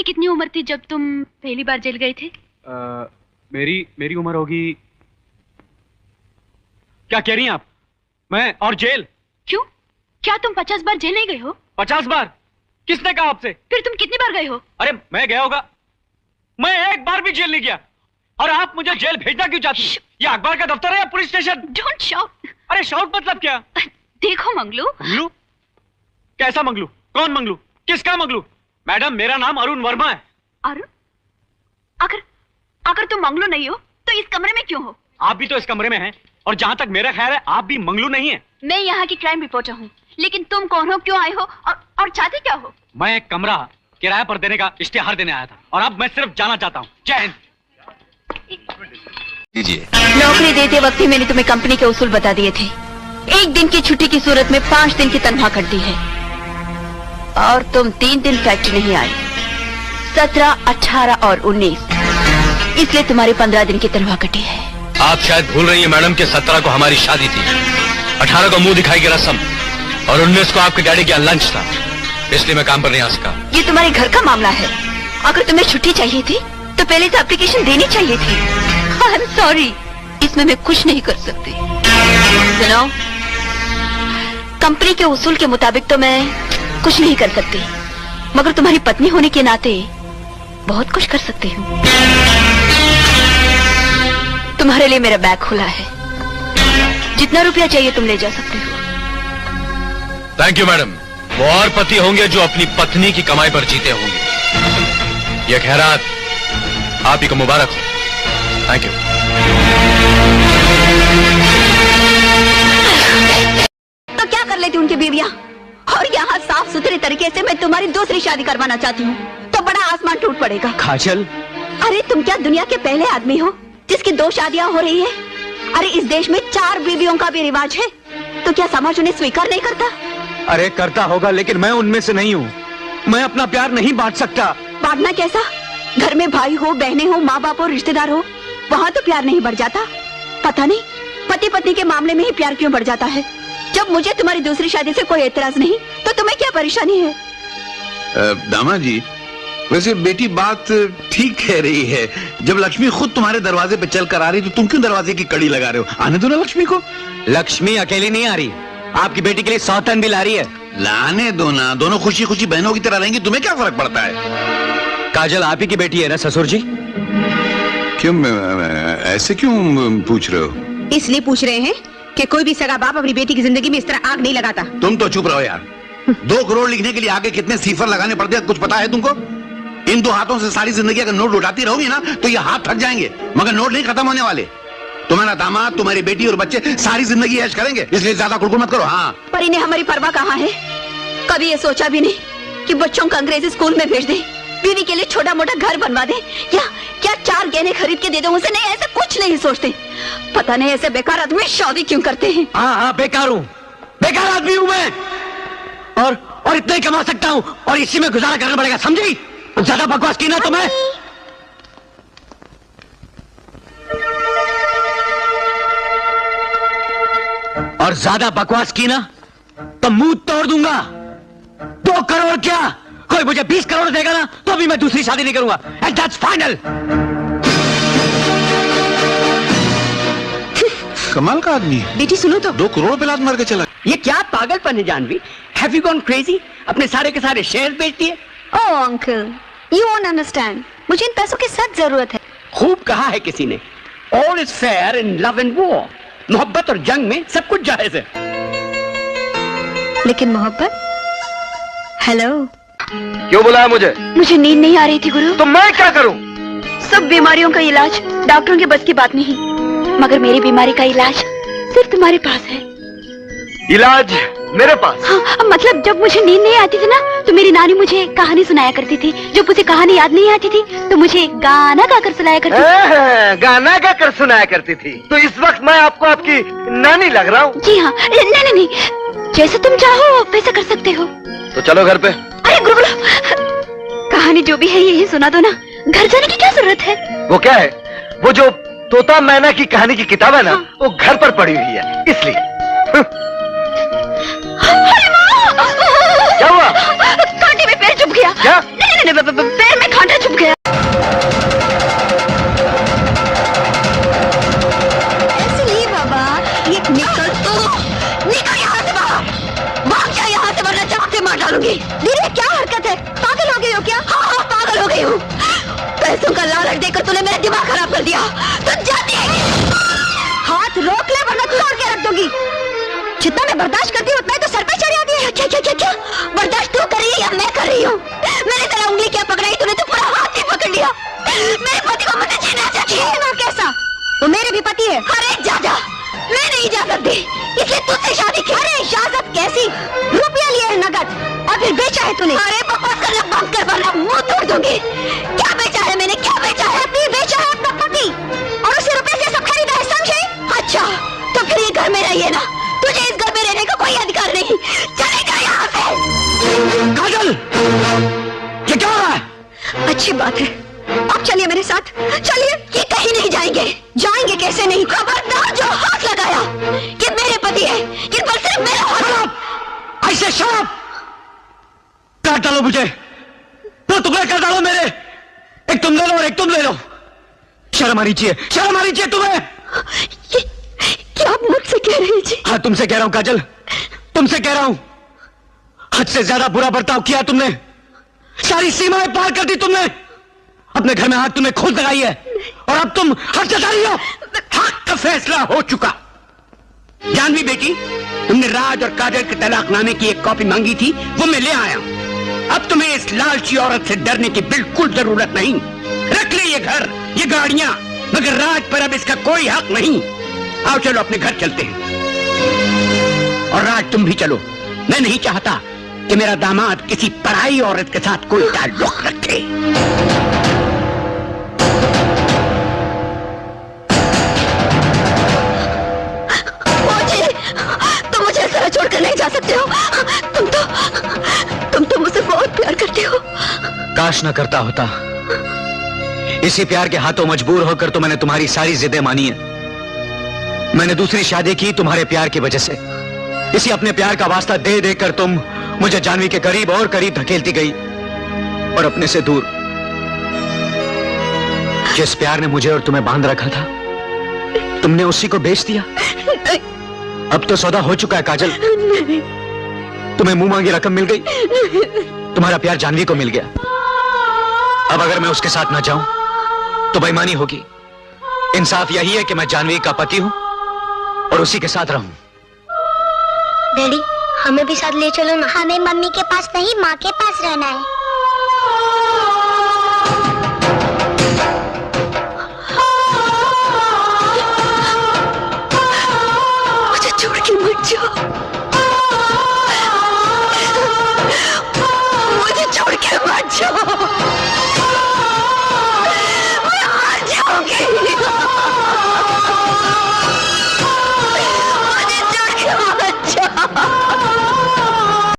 कितनी उम्र थी जब तुम पहली बार जेल गए थे? मेरी उम्र होगी। क्या कह रही हैं आप? मैं और जेल? क्यों? क्या तुम 50 बार जेल नहीं गए हो? 50 बार? किसने कहा आपसे? फिर तुम कितनी बार गए हो? अरे मैं गया होगा, मैं एक बार भी जेल नहीं गया। और आप मुझे जेल भेजना क्यों चाहती? ये अखबार का दफ्तर है या पुलिस स्टेशन? Don't shout. अरे शाउट मतलब क्या? देखो मंगलू। मंगलू? कैसा मंगलू? कौन मंगलू? किसका मंगलू? मैडम मेरा नाम अरुण वर्मा है। अरुण? अगर तुम मंगलू नहीं हो तो इस कमरे में क्यों हो? आप भी तो इस कमरे में हैं, और जहां तक मेरा ख्याल है आप भी मंगलू नहीं है। मैं यहाँ की क्राइम रिपोर्टर हूँ, लेकिन तुम कौन हो, क्यों आए हो और चाहते क्या हो? मैं एक कमरा किराए पर देने का इश्तेहार देने आया था, और अब मैं सिर्फ जाना चाहता हूँ। जय हिंद। नौकरी देते वक्त ही मैंने तुम्हें कंपनी के उसूल बता दिए थे। 1 दिन की छुट्टी की सूरत में 5 दिन की तनख्वाह कर दी है, और तुम 3 दिन फैक्ट्री नहीं आए। 17, 18 और 19, इसलिए तुम्हारी 15 दिन की तनख्वाह कटी है। आप शायद भूल रही हैं मैडम कि 17 को हमारी शादी थी, 18 को मुंह दिखाई की रस्म, और 19 को आपके डैडी का लंच था, इसलिए मैं काम पर नहीं आ सका। ये तुम्हारे घर का मामला है। अगर तुम्हें छुट्टी चाहिए थी तो पहले से एप्लीकेशन देनी चाहिए थी। आई एम सॉरी, इसमें मैं कुछ नहीं कर सकती। सुनो, कंपनी के उसूल के मुताबिक तो मैं कुछ नहीं कर सकती, मगर तुम्हारी पत्नी होने के नाते बहुत कुछ कर सकती हूँ। तुम्हारे लिए मेरा बैग खुला है, जितना रुपया चाहिए तुम ले जा सकते हो। Thank you madam. वो और पति होंगे जो अपनी पत्नी की कमाई पर जीते होंगे। यह खैरात आप ही को मुबारक हो। Thank you. तो क्या कर लेती उनकी बीवियां? और यहाँ साफ सुथरे तरीके से मैं तुम्हारी दूसरी शादी करवाना चाहती हूँ, तो बड़ा आसमान टूट पड़ेगा। काजल, अरे तुम क्या दुनिया के पहले आदमी हो जिसकी 2 शादियां हो रही है? अरे इस देश में 4 बीवियों का भी रिवाज है, तो क्या समाज उन्हें स्वीकार नहीं करता? अरे करता होगा, लेकिन मैं उनमें से नहीं हूँ। मैं अपना प्यार नहीं बांट सकता। बांटना कैसा? घर में भाई हो, बहनें हो, माँ बाप हो, रिश्तेदार हो, वहाँ तो प्यार नहीं बढ़ जाता? पता नहीं पति पत्नी के मामले में ही प्यार क्यों बढ़ जाता है। जब मुझे तुम्हारी दूसरी शादी से कोई एतराज नहीं, तो तुम्हें क्या परेशानी है? दामाद जी, वैसे बेटी बात ठीक कह रही है। जब लक्ष्मी खुद तुम्हारे दरवाजे पे चल कर आ रही तो तुम क्यों दरवाजे की कड़ी लगा रहे हो? आने दो ना लक्ष्मी को। लक्ष्मी अकेली नहीं आ रही, आपकी बेटी के लिए सौतन भी ला रही है। लाने दो ना, दोनों खुशी खुशी बहनों की तरह रहेंगी, तुम्हें क्या फर्क पड़ता है? काजल आप ही की बेटी है ना ससुर जी? क्यों ऐसे क्यों पूछ रहे हो? इसलिए पूछ रहे हैं कि कोई भी सगा बाप अपनी बेटी की जिंदगी में इस तरह आग नहीं लगाता। तुम तो चुप रहो यार। 2 करोड़ लिखने के लिए आगे कितने सीफर लगाने पड़ते हैं, कुछ पता है तुमको? इन 2 हाथों से सारी जिंदगी अगर नोट लुटाती रहोगी ना तो ये हाथ थक जाएंगे, मगर नोट नहीं खत्म होने वाले। तुम्हारा दामाद, तुम्हारी बेटी और बच्चे सारी जिंदगी ऐश करेंगे, इसलिए ज्यादा कुड़कुड़ मत करो। हाँ, पर इन्हें हमारी परवाह कहाँ है? कभी ये सोचा भी नहीं कि बच्चों को अंग्रेजी स्कूल में भेज दे, बीवी के लिए छोटा मोटा घर बनवा दे, या क्या 4 गहने खरीद के दे दो उसे? नहीं, ऐसा कुछ नहीं सोचते। पता नहीं ऐसे बेकार आदमी शादी क्यों करते हैं। हाँ, बेकार हूँ, बेकार आदमी हूँ मैं, और इतना ही कमा सकता हूँ, और इसी में गुजारा करना पड़ेगा, समझी? ज्यादा बकवास की ना तो मैं। और ज्यादा बकवास की ना तो मुंह तोड़ दूंगा। 2 करोड़ क्या, कोई मुझे 20 करोड़ देगा ना तो भी मैं दूसरी शादी नहीं करूंगा, एंड दैट्स फाइनल। कमाल का आदमी है। बेटी सुनो तो। 2 करोड़ पे लात मार के चला। ये क्या पागलपन है Janvi? Have you gone crazy? अपने सारे के सारे शेयर बेच दिए? Oh uncle, you won't understand, मुझे इन पैसों की सख्त जरूरत है। खूब कहा है किसी ने, all is fair in love and war. मोहब्बत और जंग में सब कुछ जायज है। लेकिन मोहब्बत? हेलो, क्यों बुलाया मुझे नींद नहीं आ रही थी गुरु। तो मैं क्या करूं? सब बीमारियों का इलाज डॉक्टरों के बस की बात नहीं, मगर मेरी बीमारी का इलाज सिर्फ तुम्हारे पास है। इलाज मेरे पास? हाँ, मतलब जब मुझे नींद नहीं आती थी ना तो मेरी नानी मुझे कहानी सुनाया करती थी। जब मुझे कहानी याद नहीं आती थी तो मुझे गाना गाकर सुनाया करती थी। गाना गाकर सुनाया करती थी? तो इस वक्त मैं आपको आपकी नानी लग रहा हूँ? जी हाँ। नहीं, जैसे तुम चाहो वैसा कर सकते हो। तो चलो घर पे। अरे गुरुकुल, कहानी जो भी है यही सुना दो ना, घर जाने की क्या जरूरत है? वो क्या है, वो जो तोता मैना की कहानी की किताब है ना, वो घर पर पड़ी हुई है, इसलिए। क्या हुआ? कांटे में पैर चुभ गया। क्या? नहीं, पैर में हूँ। पैसों का लालच देकर तूने मेरा दिमाग खराब कर दिया। तू जाती है। हाथ रोक ले वरना तोड़ के रख दूंगी। जितना मैं बर्दाश्त करती हूँ उतना ही तो सर पे चढ़ आती है। क्या क्या क्या क्या बर्दाश्त तू कर रही है या मैं कर रही हूँ? मैंने तेरा उंगली क्या पकड़ाई, तूने तो पूरा हाथ ही पकड़ लिया। मेरे पति को मुझे छीनना चाहती है। ना कैसा? वो मेरे भी पति है। अरे जा जा, मैं नहीं जा सकती, इसलिए तुझसे शादी की। अरे इजाजत कैसी? रुपया लिए है नगद और फिर बेचा है तूने। अरे बकवास करना बंद कर वरना मुंह तोड़ दूंगी। क्या बेचा है मैंने, क्या बेचा है? पति बेचा है अपना पति और उसी रुपए से सब खरीदा है, समझे? अच्छा तो फिर ये घर में रहिए ना, तुझे इस घर में रहने का कोई अधिकार नहीं। चलेगा यहाँ से। काजल, ये क्या हो रहा है? अच्छी बात है, अब चलिए मेरे साथ, चलिए। ये कहीं नहीं जाएंगे। जाएंगे कैसे नहीं? खबरदार जो हाथ लगाया, ये मेरे पति है, इन पर सिर्फ मेरा हाथ। ऐसे शराब काट डालो मुझे, दो टुकड़े कर डालो मेरे। एक तुम ले लो और एक तुम ले लो। शर्म आनी चाहिए, शर्म आनी चाहिए तुम्हें। क्या आप मुझसे कह रहे हैं जी? हाँ तुमसे कह रहा हूं काजल, तुमसे कह रहा हूं। हद से ज्यादा बुरा बर्ताव किया तुमने, सारी सीमाएं पार कर दी तुमने। अपने घर में आग तुमने खुद लगाई है और अब तुम हद जता रही हो। हक का फैसला हो चुका। जानवी बेटी, तुमने राज और काजल के तलाकनामे की एक कॉपी मांगी थी, वो मैं ले आया हूं। अब तुम्हें इस लालची औरत से डरने की बिल्कुल जरूरत नहीं। रख ले ये घर, ये गाड़ियां, मगर राज पर अब इसका कोई हक नहीं। आओ चलो अपने घर चलते हैं। और राज तुम भी चलो। मैं नहीं चाहता कि मेरा दामाद किसी पराई औरत के साथ कोई ताल्लुक रखे। मुझे इस तरह छोड़कर नहीं जा सकते हो। तुम तो मुझसे बहुत प्यार करते हो। काश ना करता होता। इसी प्यार के हाथों मजबूर होकर तो मैंने तुम्हारी सारी जिद्दें मानी है। मैंने दूसरी शादी की तुम्हारे प्यार की वजह से। इसी अपने प्यार का वास्ता दे देकर तुम मुझे जानवी के करीब और करीब धकेलती गई और अपने से दूर। जिस प्यार ने मुझे और तुम्हें बांध रखा था, तुमने उसी को बेच दिया। अब तो सौदा हो चुका है काजल। तुम्हें मुंह मांगी रकम मिल गई, तुम्हारा प्यार जानवी को मिल गया। अब अगर मैं उसके साथ ना जाऊं तो बेईमानी होगी। इंसाफ यही है कि मैं जानवी का पति हूं और उसी के साथ रहूं। डैडी, हमें भी साथ ले चलो ना। हमें मम्मी के पास नहीं, माँ के पास रहना है।